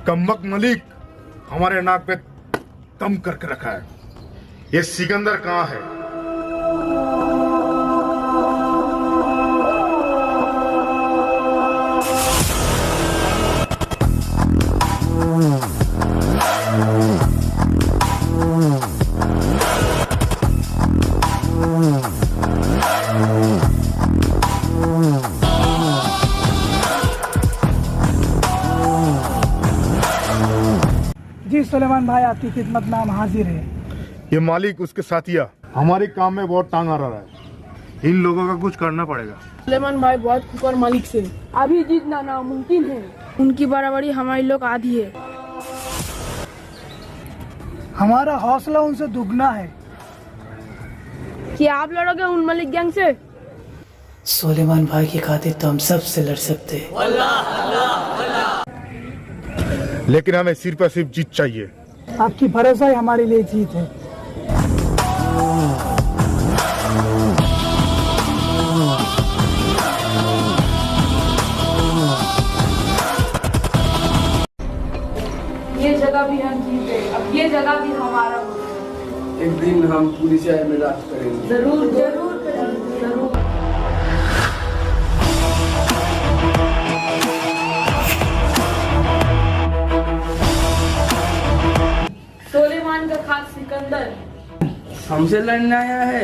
कम्बक मलिक हमारे नाक पे दम करके रखा है। ये सिकंदर कहाँ है? जी सुलेमान भाई, आपकी खिदमत में हम हाजिर हैं। ये मालिक उसके साथिया हमारे काम में बहुत टांग आ रहा है। इन लोगों का कुछ करना पड़ेगा। सुलेमान भाई बहुत खुकर मालिक से अभी जीतना नामुमकिन है। उनकी बराबरी हमारी लोग आधी है। हमारा हौसला उनसे दुगना है। क्या आप लड़ोगे उन मलिक गैंग से? सुलेमान भाई की खातिर तो हम सबसे लड़ सकते हैं। लेकिन हमें सिर्फ और सिर्फ जीत चाहिए। आपकी भरोसा ही हमारे लिए जीत है। ये जगह भी हम जीते, अब ये जगह भी हमारा होगा। एक दिन हम पूरी शहर में राज करेंगे। जरूर जरूर करेंगे, जरूर। सुलेमान का खास सिकंदर हमसे लड़ने आया है।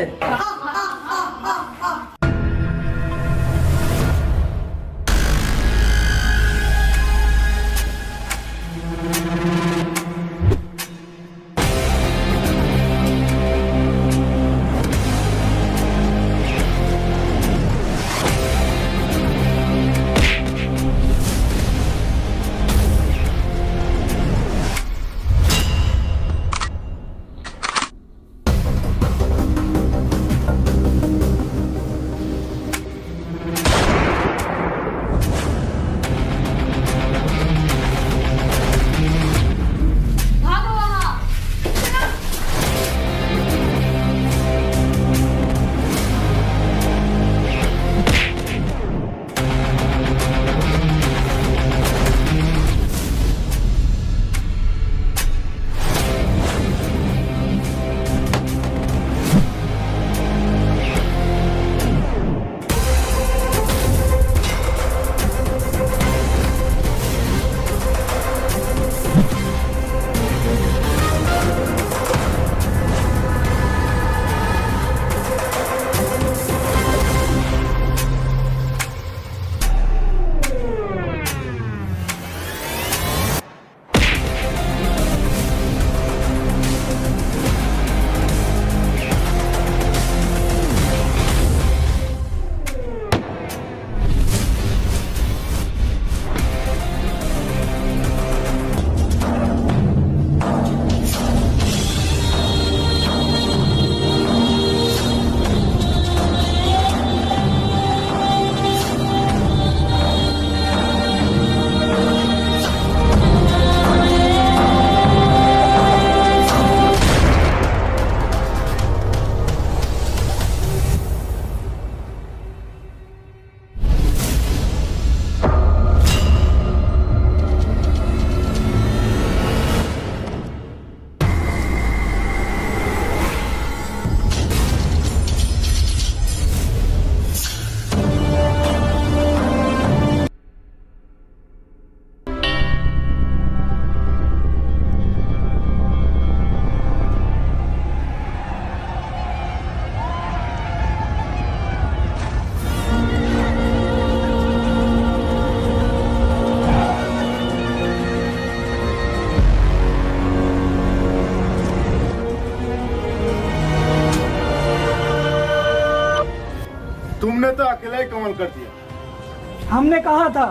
तुमने तो अकेला ही कमाल कर दिया। हमने कहा था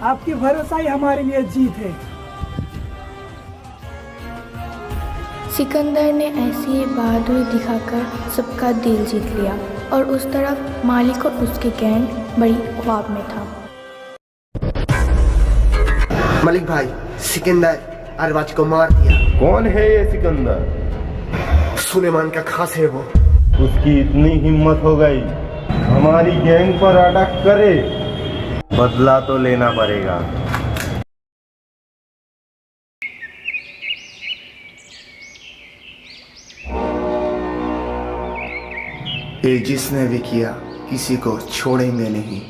आपकी भरोसा ही हमारे लिए जीत है। सिकंदर ने ऐसी ही बहादुरी दिखाकर सबका दिल जीत लिया और उस तरफ मालिक और उसके गैंग बड़ी ख्वाब में था। मलिक भाई, सिकंदर अरबाज को मार दिया। कौन है ये सिकंदर? सुलेमान का खास है वो। उसकी इतनी हिम्मत हो गई हमारी गैंग पर अटैक करे, बदला तो लेना पड़ेगा। ये जिसने भी किया किसी को छोड़ेंगे नहीं।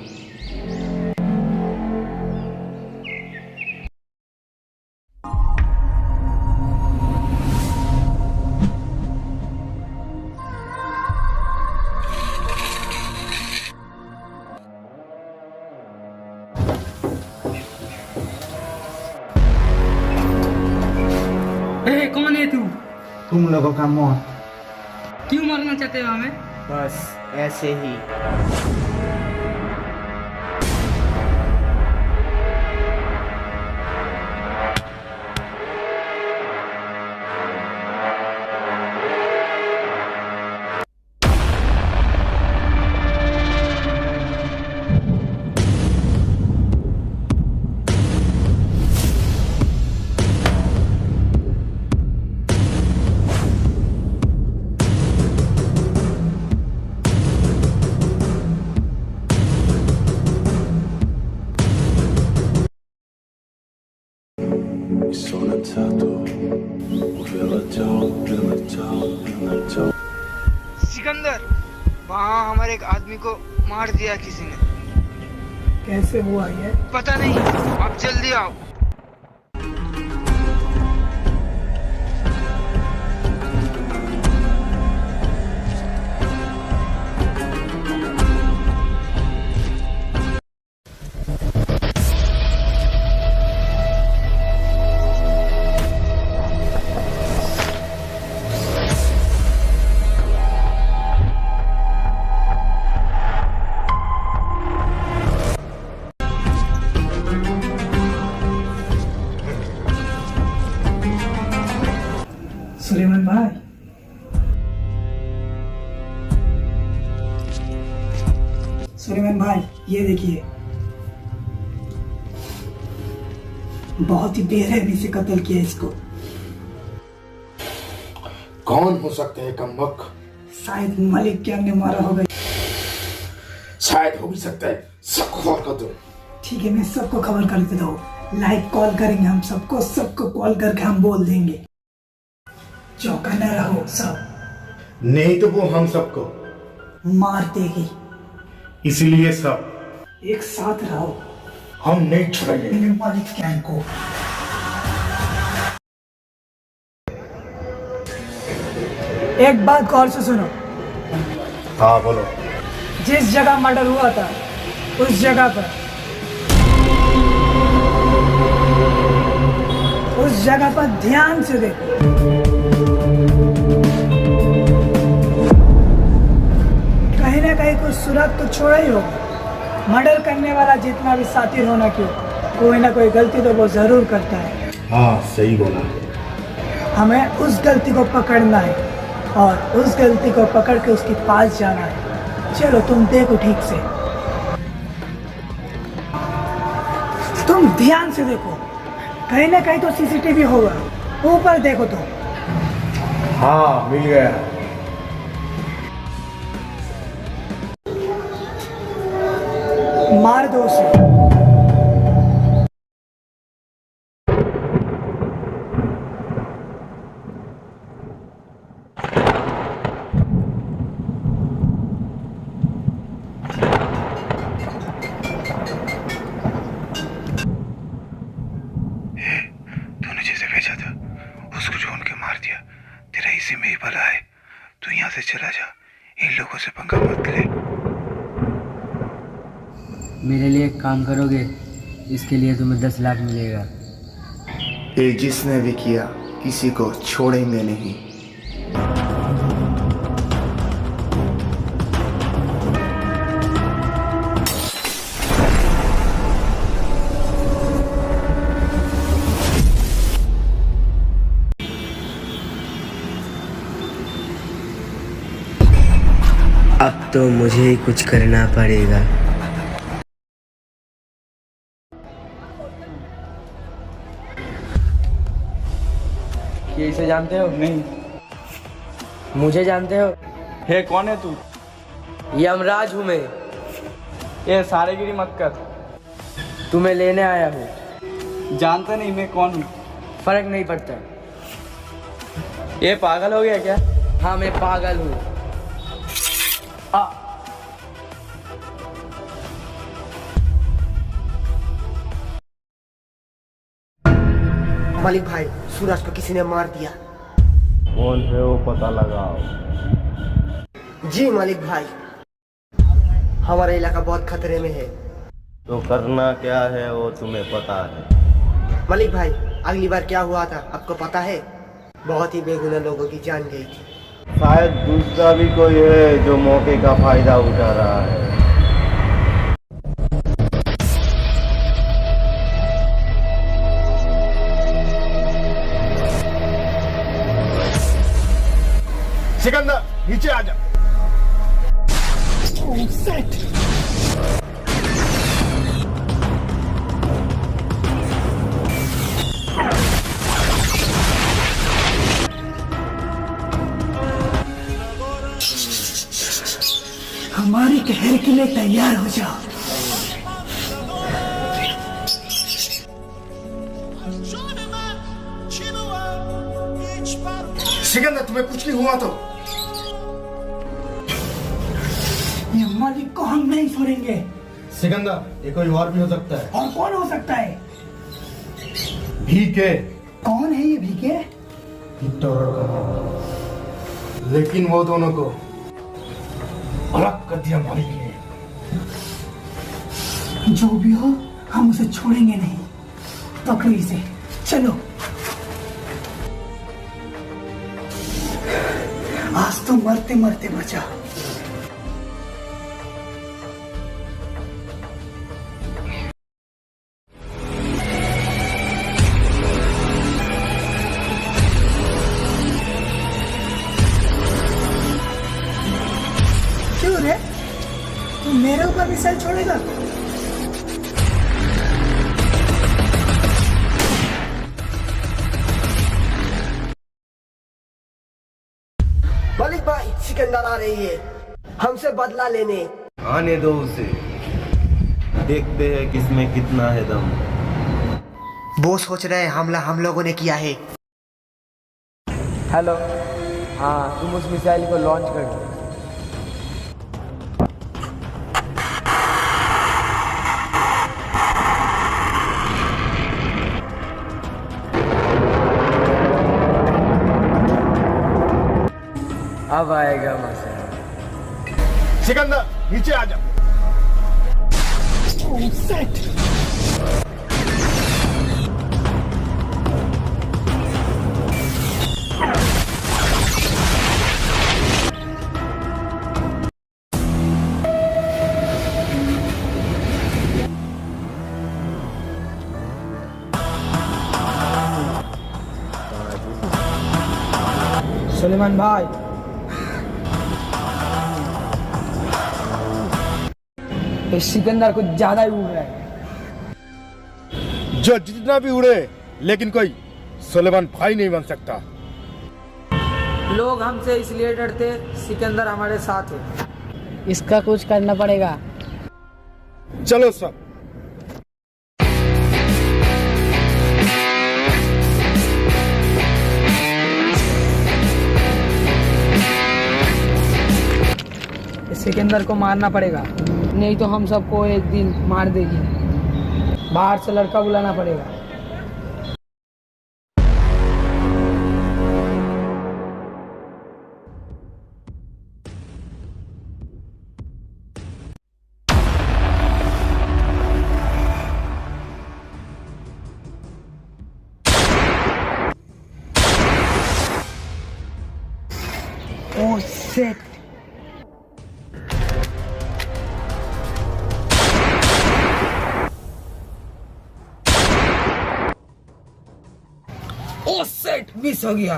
कौन है तू? तुम लोगों का मौत। क्यों मारना चाहते हो हमें? बस ऐसे ही। सिकंदर, वहाँ हमारे एक आदमी को मार दिया किसी ने। कैसे हुआ ये? पता नहीं, आप जल्दी आओ। सुलेमान भाई, सुलेमान भाई, ये देखिए, बहुत ही बेरहमी से कत्ल किया इसको। कौन हो सकते हैं कमबख्त? शायद मलिक के हमने मारा होगा। शायद हो भी सकता है। सबको खबर कर दो। ठीक है, मैं सबको खबर कर देता हूँ। लाइव कॉल करेंगे हम सबको कॉल करके हम बोल देंगे। चौकन्ना रहो सब, नहीं तो वो हम सबको मार देगी। इसलिए सब एक साथ रहो, हम नहीं छोड़ेंगे मलिक गैंग को। एक बात गौर से सुनो, हाँ बोलो। जिस जगह मर्डर हुआ था उस जगह पर ध्यान से देखो। कहीं ना कहीं कुछ सुराग तो छोड़ा ही होगा। मर्डर करने वाला जितना भी साथी होना क्यों, कोई ना कोई गलती तो वो जरूर करता है। हाँ सही बोला। हमें उस गलती को पकड़ना है और उस गलती को पकड़ के उसके पास जाना है। चलो तुम देखो ठीक से, तुम ध्यान से देखो, कहीं ना कहीं तो सीसीटीवी होगा। ऊपर देखो तुम। हाँ मिल गया। मार दो उसे। तूने जैसे भेजा था उसको ढूंढ के मार दिया। तेरा इसी में ही भला है। तू यहाँ से चला जा, इन लोगों से पंगा मत ले। मेरे लिए एक काम करोगे? इसके लिए तुम्हें 10 लाख मिलेगा। ये जिसने भी किया किसी को छोड़ेंगे नहीं। अब तो मुझे ही कुछ करना पड़ेगा। ये इसे जानते हो? नहीं। मुझे जानते हो? हे कौन है तू? यमराज हूँ मैं। ये सारेगिरी मत कर। तुम्हें लेने आया हूँ। जानता नहीं मैं कौन हूँ? फर्क नहीं पड़ता। ये पागल हो गया क्या? हाँ मैं पागल हूँ। मालिक भाई, सूरज को किसी ने मार दिया। कौन है वो पता लगाओ। जी मालिक भाई, हमारा इलाका बहुत खतरे में है। तो करना क्या है वो तुम्हें पता है? मालिक भाई, अगली बार क्या हुआ था आपको पता है? बहुत ही बेगुनाह लोगों की जान गई थी। शायद दूसरा भी कोई है जो मौके का फायदा उठा रहा है। सिकंदर नीचे आ जा। सेट हमारे कहर के लिए तैयार हो जाओ। सिकंदर तुम्हें कुछ नहीं हुआ तो? ये मालिक को हम नहीं छोड़ेंगे। सिकंदर ये कोई और भी हो सकता है। और कौन हो सकता है? भीखे। कौन है ये भीखे? लेकिन वो दोनों को अलग कर दिया मालिक ने। जो भी हो, हम उसे छोड़ेंगे नहीं। पकड़ो इसे, चलो। आज तो मरते मरते बचा। क्यों रे, तू मेरे ऊपर मिसाइल छोड़ेगा? मालिक भाई, सिकंदर आ रही है हमसे बदला लेने। आने दो उसे, देखते हैं किसमें कितना है दम। वो सोच रहे हैं हमला हम लोगों ने किया है। हेलो, हाँ तुम उस मिसाइल को लॉन्च कर दो। अब आएगा मजा। सिकंदर नीचे आ जा। सेट सुलेमान भाई, इस सिकंदर कुछ ज्यादा ही उड़ रहा है। जो जितना भी उड़े, लेकिन कोई सुलेमान भाई नहीं बन सकता। लोग हमसे इसलिए डरते, सिकंदर हमारे साथ है। इसका कुछ करना पड़ेगा। चलो सब। सिकंदर को मारना पड़ेगा, नहीं तो हम सबको एक दिन मार देगी। बाहर से लड़का बुलाना पड़ेगा। Oh shit. Oh shit, miss हो गया।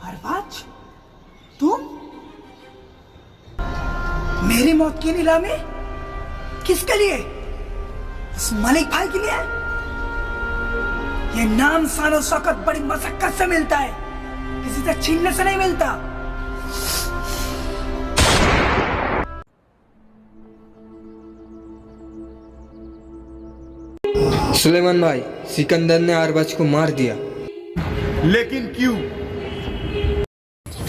अरबाज, तुम मेरी मौत की नीलामी किसके लिए? उस मलिक भाई के लिए? ये नाम शान शौकत बड़ी मशक्कत से मिलता है, किसी से छीनने से नहीं मिलता। सुलेमान भाई, सिकंदर ने अरबाज को मार दिया। लेकिन क्यों?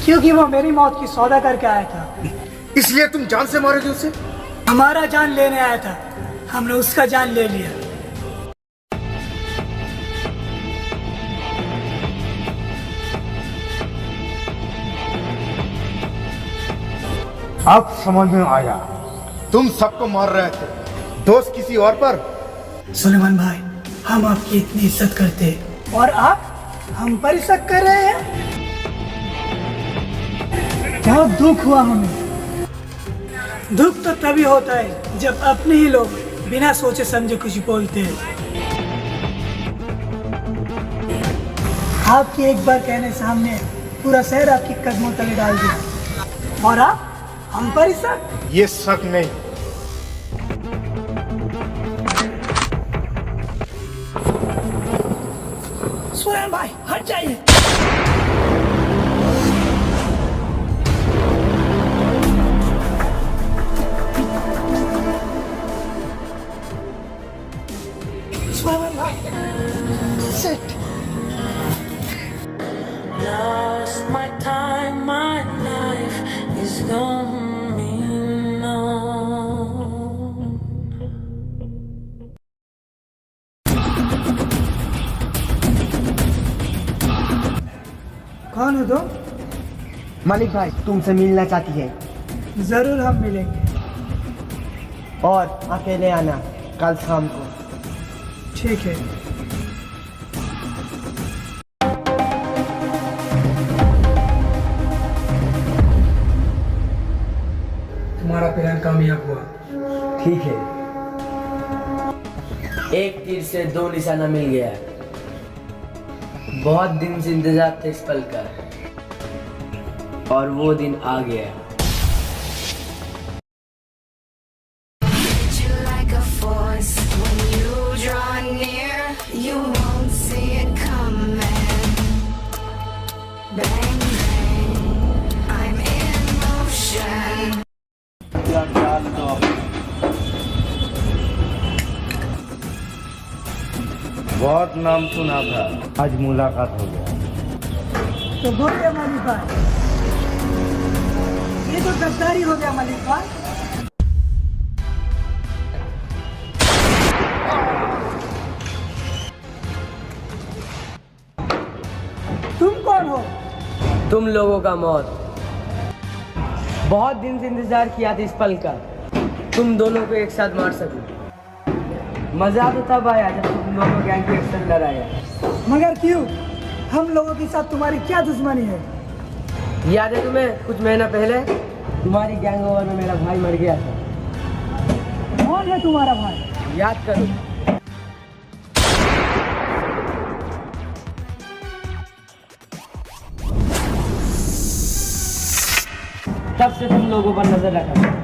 क्योंकि वो मेरी मौत की सौदा करके आया था। इसलिए तुम जान से मारोगे उसे? हमारा जान लेने आया था, हमने उसका जान ले लिया। अब समझ में आया, तुम सबको मार रहे थे, दोस्त किसी और पर। सुलेमान भाई, हम आपकी इतनी इज्जत करते हैं और आप हम पर शक कर रहे हैं। बहुत दुख हुआ हमें। दुख तो तभी होता है जब अपने ही लोग बिना सोचे समझे कुछ बोलते हैं। आपके एक बार कहने सामने पूरा शहर आपकी कदमों तले डाल दिया और आप हम पर शक। ये शक नहीं, सुलेमान भाई हट जाइए। सुलेमान भाई set. Lost my time, my life is gone now. कौन हो तुम? मालिक भाई तुमसे मिलना चाहती है। जरूर हम मिलेंगे। और अकेले आना कल शाम को। ठीक है। तुम्हारा प्लान कामयाब हुआ। ठीक है, एक तीर से दो निशाना मिल गया। बहुत दिन से इंतजार था इस पल का, और वो दिन आ गया। बहुत नाम सुना था, आज मुलाकात हो गया। तो बोलिए मालिक भाई, ये तो गद्दारी हो गया मालिक भाई। तुम कौन हो? तुम लोगों का मौत। बहुत दिन से इंतजार किया था इस पल का, तुम दोनों को एक साथ मार सकूं। मजा तो तब आया जब तुम दोनों गैंग के एक साथ लड़ाया। मगर क्यों? हम लोगों के साथ तुम्हारी क्या दुश्मनी है? याद है तुम्हें, कुछ महीना पहले तुम्हारी गैंग ओवर में मेरा भाई मर गया था। कौन है तुम्हारा भाई? याद करो। तब से तुम लोगों पर नजर रखा।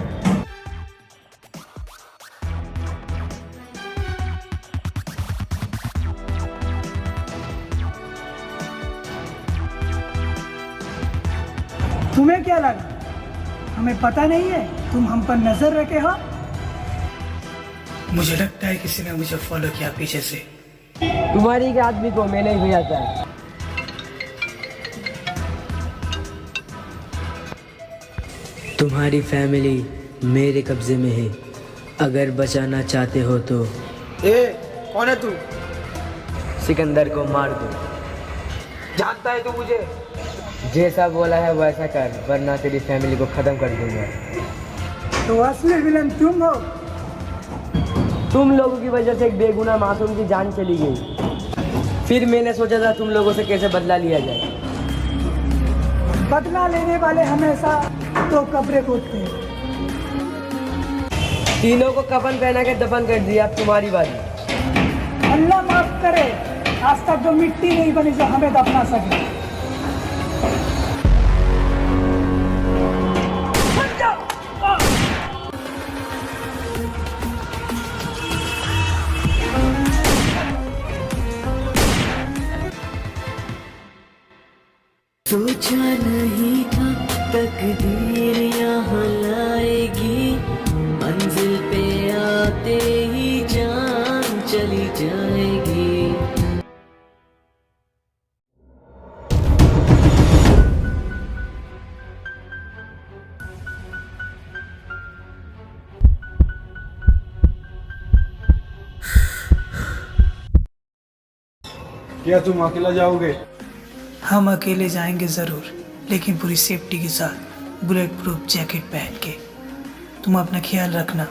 तुम्हें क्या लगा हमें पता नहीं है तुम हम पर नजर रखे हो? मुझे लगता है किसी ने मुझे फॉलो किया पीछे से। तुम्हारी के आदमी को मैंने ही भेजा था। तुम्हारी फैमिली मेरे कब्जे में है, अगर बचाना चाहते हो तो। कौन है तू? सिकंदर को मार दो। जानता है तू मुझे? जैसा बोला है वैसा कर, वरना तेरी फैमिली को खत्म कर दूंगा। तो असली विलन तुम हो? तुम लोगों की वजह से एक बेगुनाह मासूम की जान चली गई। फिर मैंने सोचा था तुम लोगों से कैसे बदला लिया जाए। बदला लेने वाले हमेशा तो कब्रें खोदते हैं। तीनों को कफन पहना के दफन कर दिया, अब तुम्हारी बारी। अल्लाह माफ करे, आज तक जो मिट्टी नहीं बनी जो हमें दफना सके। सोचा नहीं था तकदीर यहाँ लाएगी, मंजिल पे आते ही जान चली जाएगी। क्या तुम अकेला जाओगे? हम अकेले जाएंगे ज़रूर, लेकिन पूरी सेफ्टी के साथ, बुलेट प्रूफ जैकेट पहन के। तुम अपना ख्याल रखना।